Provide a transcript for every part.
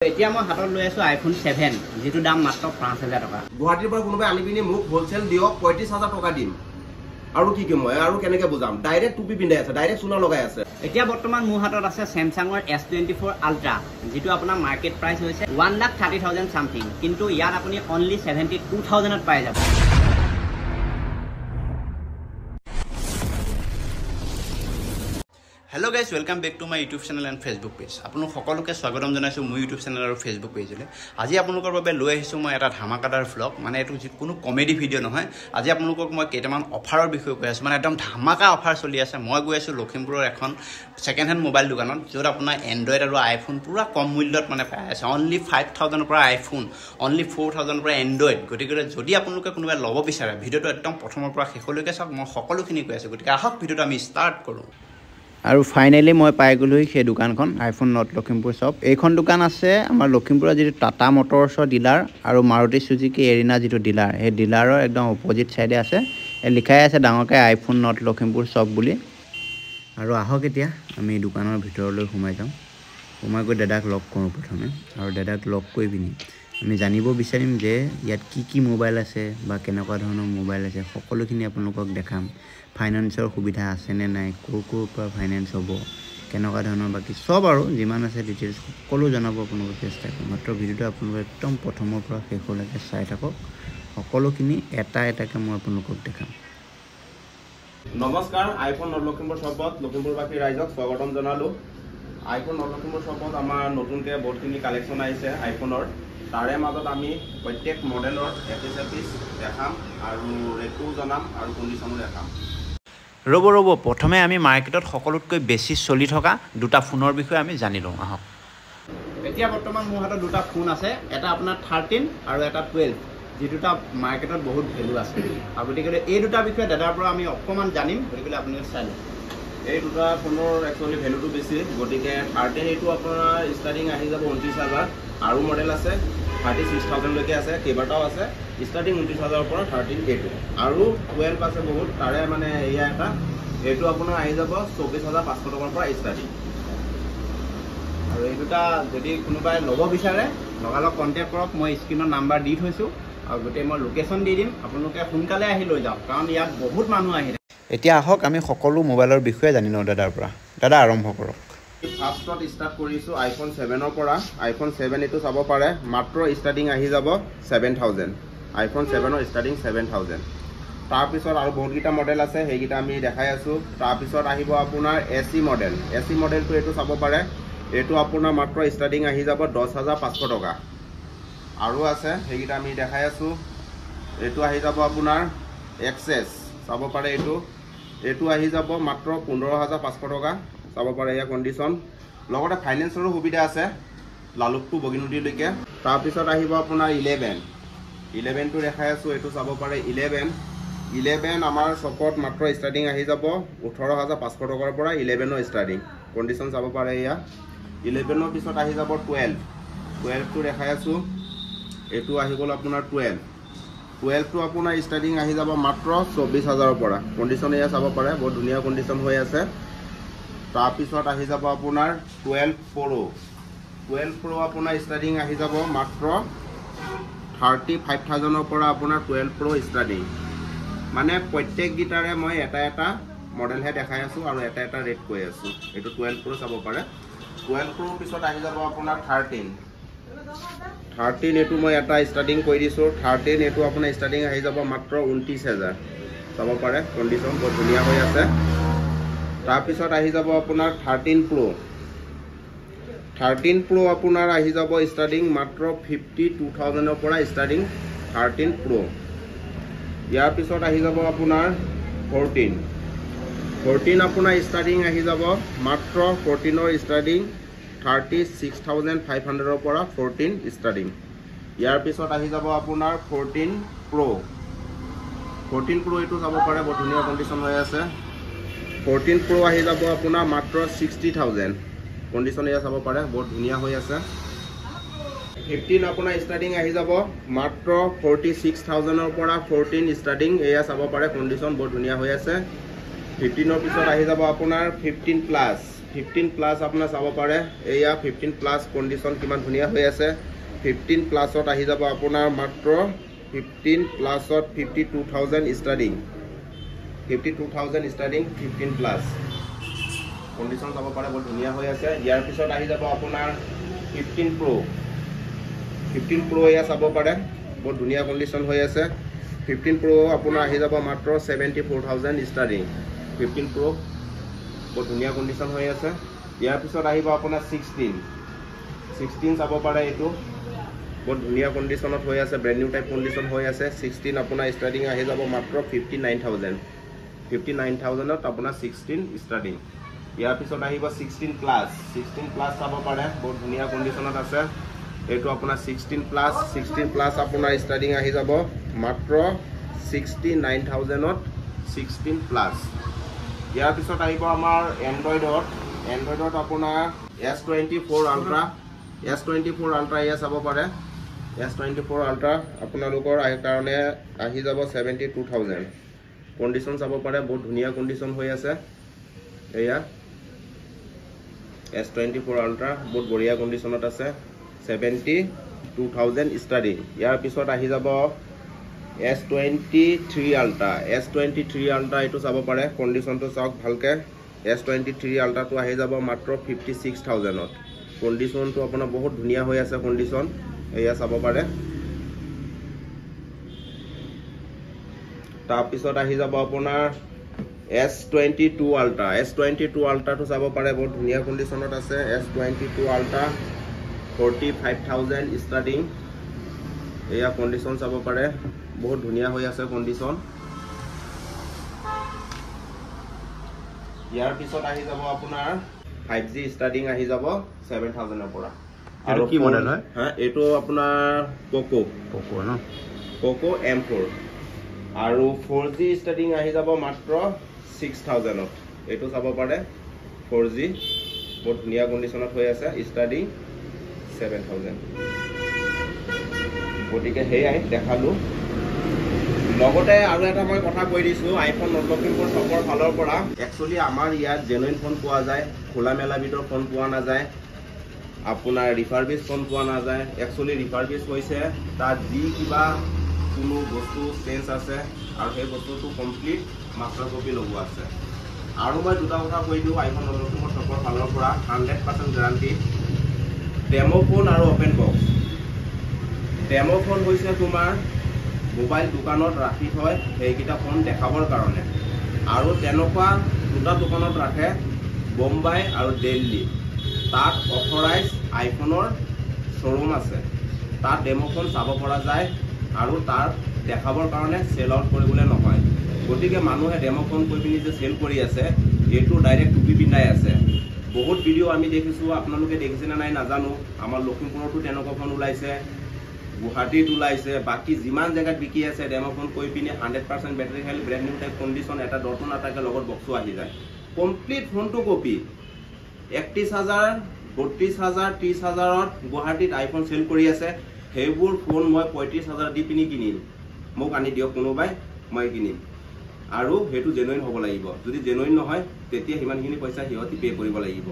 এতিয়া মই হাতত লৈ আছো আইফোন 7 যেটো দাম মাত্ৰ 5000 টকা। গুৱাহাটীৰ পৰা কোনোবাই আনি পিনি মোক হোলসেল দিয়ক 35000 টকা দিম। আৰু কি মই আৰু কেনেকে বুজাম? ডাইৰেক্ট টুপি পিন্ধাই আছে, ডাইৰেক্ট সোণা লগাই আছে। এতিয়া বৰ্তমান মোৰ হাতত আছে Samsungৰ S24 Ultra যেটো আপোনাৰ মাৰ্কেট প্ৰাইস হৈছে 1,30,000 সামথিং, কিন্তু ইয়াত আপুনি অনলি 72,000 ত পাই যাব। Hello guys, welcome back to my YouTube channel and Facebook page. আপোনালোক সকলোকে স্বাগতম জনাইছো মোৰ YouTube channel আৰু Facebook page লৈ। আজি আপোনালোকৰ বাবে লৈ আহিছো মই এটা ধামাকাদাৰ vlog, মানে এটো কোনো কমেডি ভিডিও নহয়। আজি আপোনালোকক মই কেইটামান অফাৰৰ বিষয়ে কৈ আছো, মানে একদম ধামাকা অফাৰ চলি আছে। মই গৈ আছো লখিমপুৰৰ এখন সেকেন্ড হ্যান্ড মোবাইল দোকানত, য'ত আপোনাৰ এন্ড্ৰইড আৰু আইফোন পুৰা কম মূল্যত মানে পাই আছে। অনলি 5000 পৰা আইফোন, অনলি 4000 পৰা এন্ড্ৰইড। গতিকে যদি আপোনালোকে কোনোবাই ল'ব বিচাৰে, ভিডিওটো একদম প্ৰথমৰ পৰা শেষলৈকে চাওক। মই সকলোখিনি কৈ আছো, গতিকে আহক ভিডিওটো আমি ষ্টাৰ্ট কৰো। আৰু ফাইনালি মই পাই গ'লো সেই দোকানখন, আইফোন নট লখিমপুৰ শ্বপ। এইখন দোকান আছে আমাৰ লখিমপুৰৰ যিটো টাটা মটৰছৰ ডিলাৰ আৰু মাৰুতি সুজুকি এৰিনা যিটো ডিলাৰ, সেই ডিলাৰৰ একদম অপজিট চাইডে আছে। লিখাই আছে ডাঙৰকৈ আইফোন নট লখিমপুৰ শ্বপ বুলি। আৰু আহক এতিয়া আমি দোকানৰ ভিতৰলৈ সোমাই যাওঁ। সোমাই গৈ দাদাক লগ কৰোঁ প্ৰথমে, আৰু দাদাক লগ কৰি পিনি আমি জানিব বিচাৰিম যে ইয়াত কি মোবাইল আছে বা কেনেকুৱা ধৰণৰ মোবাইল আছে, সকলোখিনি আপোনালোকক দেখাম। ফাইনেন্সৰ সুবিধা আছে নে নাই, ক'ৰ পৰা ফাইনেন্স হ'ব, কেনেকুৱা ধৰণৰ বাকী সব আৰু যিমান আছে ডিটেইলছ সকলো জনাব আপোনালোকক চেষ্টা কৰিম। মাত্ৰ ভিডিওটো আপোনালোকে একদম প্ৰথমৰ পৰা শেষলৈকে চাই থাকক। সকলোখিনি এটা এটাকৈ মই আপোনালোকক দেখাম। নমস্কাৰ, আইফোন নট লখিমপুৰ শ্বপত লখিমপুৰবাসী ৰাইজক স্বাগতম জনালোঁ। আইফোন নট লখিমপুৰ শ্বপত আমাৰ নতুনকৈ বহুতখিনি কালেকশ্যন আহিছে আইফোনৰ। তাৰে মাজত আমি প্ৰত্যেক মডেলৰ এপিচ দেখাম আৰু ৰেটটো জনাম আৰু কণ্ডিশ্যনো দেখাম। ৰ'ব প্ৰথমে আমি মাৰ্কেটত সকলোতকৈ বেছি চলি থকা দুটা ফোনৰ বিষয়ে আমি জানি লওঁ। আহক। এতিয়া বৰ্তমান মোৰ হাতত দুটা ফোন আছে, এটা আপোনাৰ 13 আৰু এটা 12, যি দুটা মাৰ্কেটত বহুত ভেলু আছে। আৰু গতিকে এই দুটা বিষয়ে দাদাৰ পৰা আমি অকণমান জানিম, গতিকে আপোনালোকে চাই লওক। এই দুটা ফোনৰ একচুৱেলি ভেলুটো বেছি, গতিকে 13 এইটো আপোনাৰ ষ্টাৰ্টিং আহি যাব 29,000, আৰু মডেল আছে 36,000লৈকে আছে, কেইবাটাও আছে। ষ্টাৰ্টিং 29,000ৰ পৰা 13 এইটো, আৰু 12 আছে বহুত। তাৰে মানে এয়া এটা, এইটো আপোনাৰ আহি যাব 24,500 টকাৰ পৰা ষ্টাৰ্টিং। আৰু এই দুটা যদি কোনোবাই ল'ব বিচাৰে লগালগ কণ্টেক্ট কৰক, মই স্ক্ৰীণত নাম্বাৰ দি থৈছোঁ, আৰু গোটেই মই লোকেশ্যন দি দিম। আপোনালোকে সোনকালে আহি লৈ যাওক, কাৰণ ইয়াত বহুত মানুহ আহি থাকে। এতিয়া আহক আমি সকলো মোবাইলৰ বিষয়ে জানি লওঁ দাদাৰ পৰা। দাদা আৰম্ভ কৰক। ফাৰ্ষ্টত ষ্টাৰ্ট কৰিছোঁ আইফোন 7ৰ পৰা। আইফোন 7 এইটো চাব পাৰে, মাত্ৰ ষ্টাৰ্টিং আহি যাব 7,000। আইফোন 7ৰ ষ্টাৰ্টিং 7,000। তাৰপিছত আৰু বহুতকেইটা মডেল আছে, সেইকেইটা আমি দেখাই আছোঁ। তাৰপিছত আহিব আপোনাৰ AC মডেল। AC মডেলটো এইটো চাব পাৰে, এইটো আপোনাৰ মাত্ৰ ষ্টাৰ্টিং আহি যাব 10,500 টকা। আৰু আছে সেইকেইটা আমি দেখাই আছোঁ। এইটো আহি যাব আপোনাৰ এক্সেছ, চাব পাৰে এইটো আহি যাব মাত্ৰ 15,500 টকা। চাব পাৰে এয়া কণ্ডিশ্যন। লগতে ফাইনেন্সৰো সুবিধা আছে লালুকটো বগীনদীলৈকে। তাৰপিছত আহিব আপোনাৰ 11টো দেখাই আছোঁ, এইটো চাব পাৰে 11 আমাৰ শ্বপত মাত্ৰ ষ্টাৰ্টিং আহি যাব 18,500 টকাৰ পৰা 11ৰ ষ্টাৰ্টিং। কণ্ডিশ্যন চাব পাৰে এয়া। 11ৰ পিছত আহি যাব 12টো দেখাই আছোঁ, এইটো আহি গ'ল আপোনাৰ 12টো আপোনাৰ ষ্টাৰ্টিং আহি যাব মাত্ৰ 24,000ৰ পৰা। কণ্ডিশ্যন এয়া চাব পাৰে, বহুত ধুনীয়া কণ্ডিশ্যন হৈ আছে। তাৰপিছত আহি যাব আপোনাৰ 12 Pro আপোনাৰ ষ্টাৰ্টিং আহি যাব মাত্ৰ 35,000ৰ পৰা আপোনাৰ 12 Pro ষ্টাৰ্টিং। মানে প্ৰত্যেককেইটাৰে মই এটা মডেলহে দেখাই আছোঁ আৰু এটা ৰেট কৈ আছোঁ। এইটো 12 Pro চাব পাৰে। 12 Pro পিছত আহি যাব আপোনাৰ 13 এইটো মই এটা ষ্টাৰ্টিং কৰি দিছোঁ। 13 এইটো আপোনাৰ ষ্টাৰ্টিং আহি যাব মাত্ৰ 29,000। চাব পাৰে কণ্ডিশ্যন বহুত ধুনীয়া হৈ আছে। তাৰপিছত আহি যাব আপোনাৰ 13 Pro আপোনাৰ আহি যাব ষ্টাৰ্টিং মাত্ৰ 52,000ৰ পৰা ষ্টাৰ্টিং 13 Pro। ইয়াৰ পিছত আহি যাব আপোনাৰ 14 আপোনাৰ ষ্টাৰ্টিং আহি যাব মাত্ৰ 14ৰ ষ্টাৰ্টিং 36,500ৰ পৰা 14 ষ্টাৰ্টিং। ইয়াৰ পিছত আহি যাব আপোনাৰ 14 Pro এইটো চাব পাৰে, বহুত ধুনীয়া কণ্ডিশ্যন হৈ আছে। 14 Pro আহি যাব আপোনাৰ মাত্ৰ 60,000। কণ্ডিশ্যন এয়া চাব পাৰে, বহুত ধুনীয়া হৈ আছে। 15 আপোনাৰ ষ্টাৰ্টিং আহি যাব মাত্ৰ 46,000ৰ পৰা 14 ষ্টাৰ্টিং। এয়া চাব পাৰে, কণ্ডিশ্যন বহুত ধুনীয়া হৈ আছে। 15ৰ পিছত আহি যাব আপোনাৰ 15 প্লাছ। 15 প্লাছ আপোনাৰ চাব পাৰে এয়া 15 প্লাছ কণ্ডিশ্যন কিমান ধুনীয়া হৈ আছে 15 প্লাছত আহি যাব আপোনাৰ মাত্ৰ 15 প্লাছত 52,000 ষ্টাৰ্টিং 52,000 ষ্টাৰ্টিং 15 প্লাছ কণ্ডিশ্যন চাব পাৰে বহুত ধুনীয়া হৈ আছে ইয়াৰ পিছত আহি যাব আপোনাৰ 15 Pro এয়া চাব পাৰে বহুত ধুনীয়া কণ্ডিশ্যন হৈ আছে 15 Pro আপোনাৰ আহি যাব মাত্ৰ 74,000 ষ্টাৰ্টিং 15 Pro বহুত ধুনীয়া কণ্ডিশ্যন হৈ আছে ইয়াৰ পিছত আহিব আপোনাৰ 16 চাব পাৰে এইটো বহুত ধুনীয়া কণ্ডিশ্যনত হৈ আছে ব্ৰেণ্ড নিউ টাইপ কণ্ডিশ্যন হৈ আছে 16 আপোনাৰ ষ্টাৰ্টিং আহি যাব মাত্ৰ 59,000ত আপোনাৰ 16 ষ্টাৰ্টিং ইয়াৰ পিছত আহিব 16 প্লাছ চাব পাৰে বহুত ধুনীয়া কণ্ডিশ্যনত আছে এইটো আপোনাৰ 16 প্লাছ আপোনাৰ ষ্টাৰ্টিং আহি যাব মাত্ৰ 69,000ত 16 প্লাছ ইয়াৰ পিছত আহিব আমাৰ এণ্ড্ৰইডত আপোনাৰ S24 Ultra এয়া চাব পাৰে S24 Ultra আপোনালোকৰ কাৰণে আহি যাব 72,000 কণ্ডিশ্যন চাব পাৰে বহুত ধুনীয়া কণ্ডিশ্যন হৈ আছে এয়া S24 Ultra বহুত বঢ়িয়া কণ্ডিশ্যনত আছে 72,000 ষ্টাৰ্টিং ইয়াৰ পিছত আহি যাব S23 Ultra এইটো চাব পাৰে কণ্ডিশ্যনটো চাওক ভালকে S23 Ultraটো আহি যাব মাত্ৰ 56,000ত কণ্ডিশ্যনটো আপোনাৰ বহুত ধুনীয়া হৈ আছে কণ্ডিশ্যন এয়া চাব পাৰে তাৰপিছত আহি যাব আপোনাৰ S22 Ultraটো চাব পাৰে বহুত ধুনীয়া কণ্ডিশ্যনত আছে S22 Ultra 45,000 ষ্টাৰ্টিং এয়া কণ্ডিশ্যন চাব পাৰে বহুত ধুনীয়া হৈ আছে কণ্ডিশ্যন ইয়াৰ পিছত আহি যাব আপোনাৰ 5G ষ্টাৰ্টিং আহি যাব 7,000ৰ পৰা আৰু কি মডেল হয় এইটো আপোনাৰ Poco ন Poco M4 আৰু 4G ষ্টাৰ্টিং আহি যাব মাত্ৰ 6,000ত এইটো চাব পাৰে 4G বহুত ধুনীয়া কণ্ডিশ্যনত হৈ আছে ষ্টাৰ্টিং 7,000 গতিকে সেয়াই দেখালো লগতে আৰু এটা মই কথা কৈ দিছোঁ আইফোন লখিমপুৰ শ্বপৰ ফালৰ পৰা একচুৱেলি আমাৰ ইয়াত জেনুইন ফোন পোৱা যায় খোলা মেলা ভিতৰত ফোন পোৱা নাযায় আপোনাৰ ৰিফাৰবিছ ফোন পোৱা নাযায় একচুৱেলি ৰিফাৰবিছ হৈছে তাত যি কিবা কোনো বস্তু চেঞ্জ আছে আৰু সেই বস্তুটো কমপ্লিট মাষ্টাৰ কপি লগোৱা আছে আৰু মই দুটা কথা কৈ দিওঁ আইফোন লখিমপুৰ শ্বপৰ ফালৰ পৰা 100% গেৰাণ্টি ডেমো ফোন আৰু অপেন বক্স ডেমো ফোন হৈছে তোমাৰ মোবাইল দোকানত ৰাখি থয় সেইকেইটা ফোন দেখাবৰ কাৰণে আৰু তেনেকুৱা দুটা দোকানত ৰাখে বোম্বাই আৰু দিল্লী তাত অথৰাইজ আইফোনৰ শ্ব'ৰুম আছে তাত ডেমো ফোন চাব পৰা যায় আৰু তাত দেখাবৰ কাৰণে চেল আউট কৰিবলৈ নহয় গতিকে মানুহে ডেমো ফোন কৈ পিনি যে চেল কৰি আছে এইটো ডাইৰেক্ট টুপি পিন্ধাই আছে বহুত ভিডিঅ' আমি দেখিছোঁ আপোনালোকে দেখিছে নে নাই নাজানো আমাৰ লখিমপুৰতো তেনেকুৱা ফোন ওলাইছে গুৱাহাটীত ওলাইছে বাকী যিমান জেগাত বিকি আছে ডেমো ফোন কৈ পিনি 100% battery health brand new type condition এটা ডটো নাথাকে লগত বক্সো আহি যায় কমপ্লিট ফোনটো কপি 31,000 32,000 30,000ত গুৱাহাটীত আইফোন চেল কৰি আছে সেইবোৰ ফোন মই 35,000 দি পিনি কিনিম মোক আনি দিয়ক কোনোবাই মই কিনিম আৰু সেইটো জেনুইন হ'ব লাগিব যদি জেনুইন নহয় তেতিয়া সিমানখিনি পইচা সিহঁতি পে' কৰিব লাগিব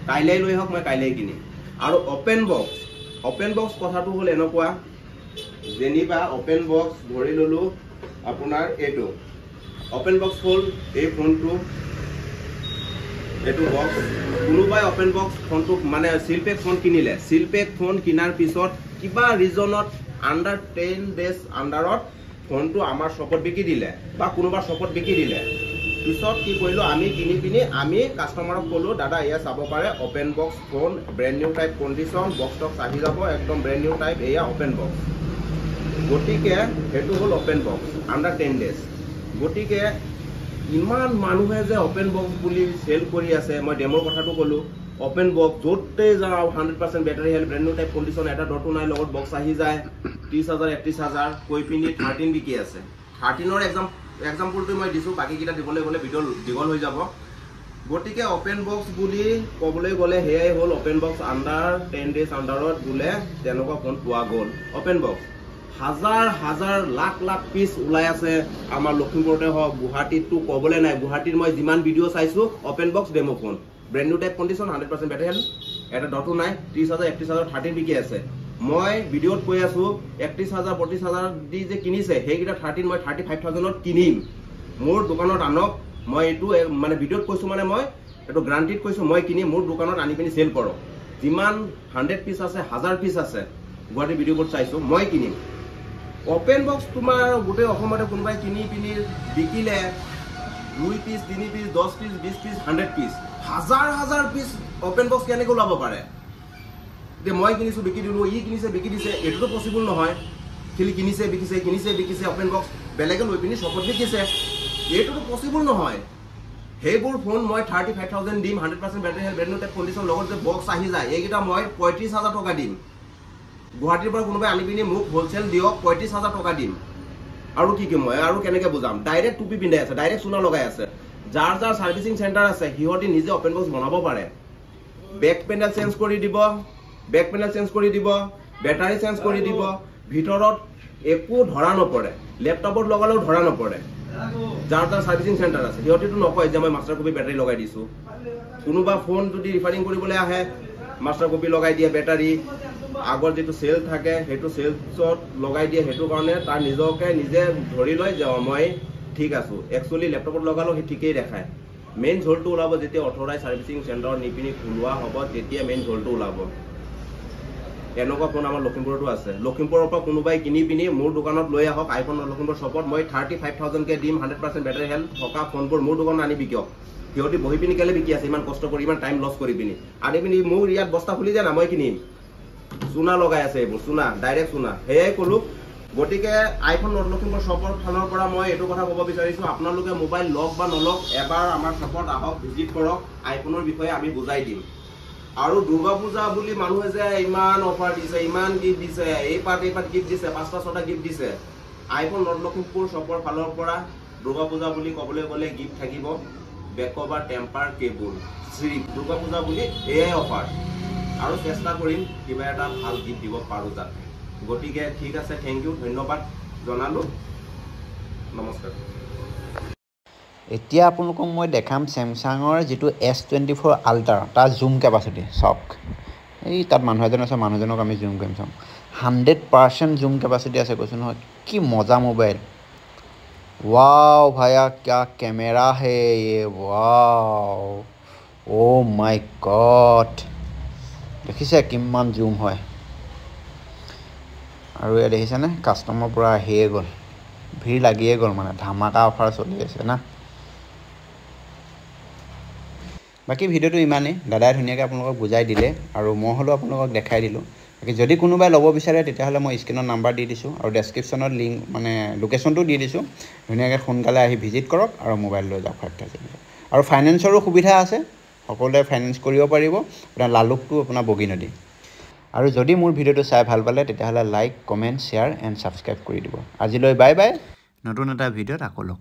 কাইলৈ লৈ হওক মই কাইলৈ কিনিম আৰু অপেন বক্স কথাটো হ'ল এনেকুৱা যেনিবা অপেন বক্স ধৰি ল'লোঁ আপোনাৰ এইটো অপেন বক্স হ'ল এই ফোনটো এইটো বক্স কোনোবাই অপেন বক্স ফোনটো মানে চিলপেক ফোন কিনিলে চিলপেক ফোন কিনাৰ পিছত কিবা ৰিজনত আণ্ডাৰ 10 ডেজ আণ্ডাৰত ফোনটো আমাৰ শ্বপত বিকি দিলে বা কোনোবা শ্বপত বিকি দিলে পিছত কি কৰিলোঁ আমি কিনি পিনি আমি কাষ্টমাৰক ক'লোঁ দাদা এয়া চাব পাৰে open box phone brand new type condition box টক্স আহি যাব একদম ব্ৰেণ্ড নিউ টাইপ এয়া অপেন বক্স গতিকে সেইটো হ'ল অপেন বক্স আণ্ডাৰ 10 ডেজ গতিকে ইমান মানুহে যে অপেন বক্স বুলি চেল কৰি আছে মই ডেমৰ কথাটো ক'লোঁ অপেন বক্স য'তে যাওঁ 100% battery health brand new type condition এটা ডটো নাই লগত বক্স আহি যায় 30,000 31,000 কৈ পিনি 13 বিকি আছে 13ৰ এক্সাম্পলটো মই দিছোঁ বাকীকেইটা দিবলৈ গ'লে ভিডিঅ' দীঘল হৈ যাব গতিকে অপেন বক্স বুলি ক'বলৈ গ'লে সেয়াই হ'ল অপেন বক্স আণ্ডাৰ 10 ডেজ আণ্ডাৰত বোলে তেনেকুৱা ফোন পোৱা গ'ল অপেন বক্স হাজাৰ লাখ পিচ ওলাই আছে আমাৰ লখিমপুৰতে হওক গুৱাহাটীততো ক'বলৈ নাই গুৱাহাটীত মই যিমান ভিডিঅ' চাইছোঁ open box demo phone brand new type condition 100% battery health এটা ডটো নাই 30,000 31,000 13 বিকি আছে মই ভিডিঅ'ত কৈ আছো 31,000 32,000 দি যে কিনিছে সেইকেইটা 13 মই 35,000ত কিনিম মোৰ দোকানত আনক মই এইটো মানে ভিডিঅ'ত কৈছো মানে মই এইটো গ্ৰান্টিড কৈছো মই কিনি মোৰ দোকানত আনি পিনি চেল কৰক যিমান 100 পিস আছে 1000 পিস আছে গুৱাহাটী ভিডিঅ'বোৰত চাইছো মই কিনিম ওপেন বক্স তোমাৰ গোটেই অসমতে কোনোবাই কিনি পিনি বিকিলে 2 piece 3 piece 10 piece 20 piece 100 piece হাজাৰ পিস ওপেন বক্স কেনেকৈ ওলাব পাৰে যে মই কিনিছো বিকি দিলো ই কিনিছে বিকি দিছে এটোতো পসিবল নহয় খালি কিনিছে বিকিছে ওপেন বক্স বেলেগে লৈ পিনি শপত বিকিছে এটোতো পসিবল নহয় হেইবোৰ ফোন মই 35,000 দিম 100% battery health brand new type condition লগত যে বক্স আহি যায় এইকেইটা মই 35,000 টকা দিম গুৱাহাটীৰ পৰা কোনোবাই আনি পিনি মোক হোলচেল দিয়ক 35,000 টকা দিম আৰু কি মই আৰু কেনেকৈ বুজাম ডাইৰেক্ট টুপি পিন্ধাই আছে ডাইৰেক্ট সোণা লগাই আছে যাৰ সাৰ্ভিসিং সেন্টাৰ আছে হিহতি নিজে ওপেন বক্স বনাব পাৰে বেক পেনেল চেঞ্জ কৰি দিব বেটাৰী চেঞ্জ কৰি দিব ভিতৰত একো ধৰা নপৰে ল্যাপটপত লগালেও ধৰা নপৰে যাৰ সাৰ্ভিসিং সেন্টাৰ আছে হিহতিটো নকয় যে মই মাষ্টাৰ কপি বেটাৰী লগাই দিছো কোনোবা ফোন যদি ৰিফাৰিং কৰিবলৈ আহে মাষ্টাৰ কপি লগাই দিয়ে বেটাৰী আগৰ যেটো সেল থাকে হেতু সেলছত লগাই দিয়ে হেতু কাৰণে তাৰ নিজকে নিজে ধৰি লয় যে মই ঠিক আছো একচুয়ালি ল্যাপটপত লগালো হে ঠিকই দেখায় মেইন ঝোলটো ওলাব যেতিয়া অথৰাইজ সাৰ্ভিসিং সেন্টাৰ নিপিনি খুলোৱা হ'ব তেতিয়া মেইন ঝোলটো ওলাব এনেকুৱা ফোন আমাৰ লখিমপুৰতো আছে লখিমপুৰৰ পৰা কোনোবাই কিনি পিনি মোৰ দোকানত লৈ আহক আইফোন লখিমপুৰ শপত মই 35,000 কে দিম 100% বেটাৰী হেল্থ থকা ফোনবোৰ মোৰ দোকানত আনি বিকিয়ক হিহতি বহি পিনি কেলে বিকি আছে ইমান কষ্ট কৰি ইমান টাইম লছ কৰি পিনি আনি পিনি মোৰ ইয়াত বস্তা খুলি যায় না মই কিনিম সোনা লগাই আছে এইবোৰ সোনা ডাইৰেক্ট সোনা হেয়াই কলো গতিকে আইফোন লখিমপুৰ শপৰ ফালৰ পৰা মই এইটো কথা ক'ব বিচাৰিছো আপোনালোকে মোবাইল লক বা নলক এবাৰ আমাৰ শপত আহক ভিজিট কৰক আইফোনৰ বিষয়ে আমি বুজাই দিম আৰু দুৰ্গা পূজা বুলি মানুহে যে ইমান অফাৰ দিছে ইমান গিফ্ট দিছে এই পাৰ্ট গিফ্ট দিছে 5টা 6টা গিফ্ট দিছে আইফোন লখিমপুৰ শপৰ ফালৰ পৰা দুৰ্গা পূজা বুলি ক'বলৈ গ'লে গিফ্ট থাকিব back cover temper cable Shri Durga Puja বুলি এয়াই অফাৰ আৰু চেষ্টা কৰিম কিবা এটা ভাল গিফ্ট দিব পাৰো যাতে গতিকে ঠিক আছে থ্যাংক ইউ ধন্যবাদ জনালো নমস্কাৰ এতিয়া আপোনালোকক মই দেখাম স্যামসাঙৰ যেটো S24 আল্ট্ৰা তাৰ জুম কেপাচিটি চাওক এই তাত মানুহ এজন আছে মানুহজনক আমি জুম কৰিম চাম 100% জুম কেপাচিটি আছে কৈছো নহয় কি মজা মোবাইল वाओ भैया क्या कैमरा है ये वाओ ओ माय गॉड দেখিছে কিমান জুম হয় আৰু এ দেখিছে না কাস্টমাৰ পুৰা আহিয়ে গ'ল ভিৰ লাগিয়ে গ'ল মানে ধামাকা অফাৰ চলি আছে না বাকি ভিডিওটো ইমানেই দাদাই ধুনীয়াকৈ আপোনালোকক বুজাই দিলে আৰু মই হলো আপোনালোকক দেখাই দিলো বাকি যদি কোনোবাই ল'ব বিচাৰে তেতিয়াহ'লে মই স্ক্ৰীনৰ নাম্বাৰ দি দিছো আৰু ডেসক্ৰিপচনত লিংক মানে লোকেশনটো দি দিছো ধুনীয়াকৈ সোনকালে আহি ভিজিট কৰক আৰু মোবাইল লৈ যাওক আৰু ফাইনেন্সৰো সুবিধা আছে সকলোৱে ফাইনেন্স কৰিব পাৰিব আপোনাৰ লালুকটো আপোনাৰ বগিনদী আৰু যদি মোৰ ভিডিওটো চাই ভাল পালে তেতিয়াহ'লে like comment share and subscribe কৰি দিব আজিলৈ বাই বাই নতুন এটা ভিডিওত আকৌ লগ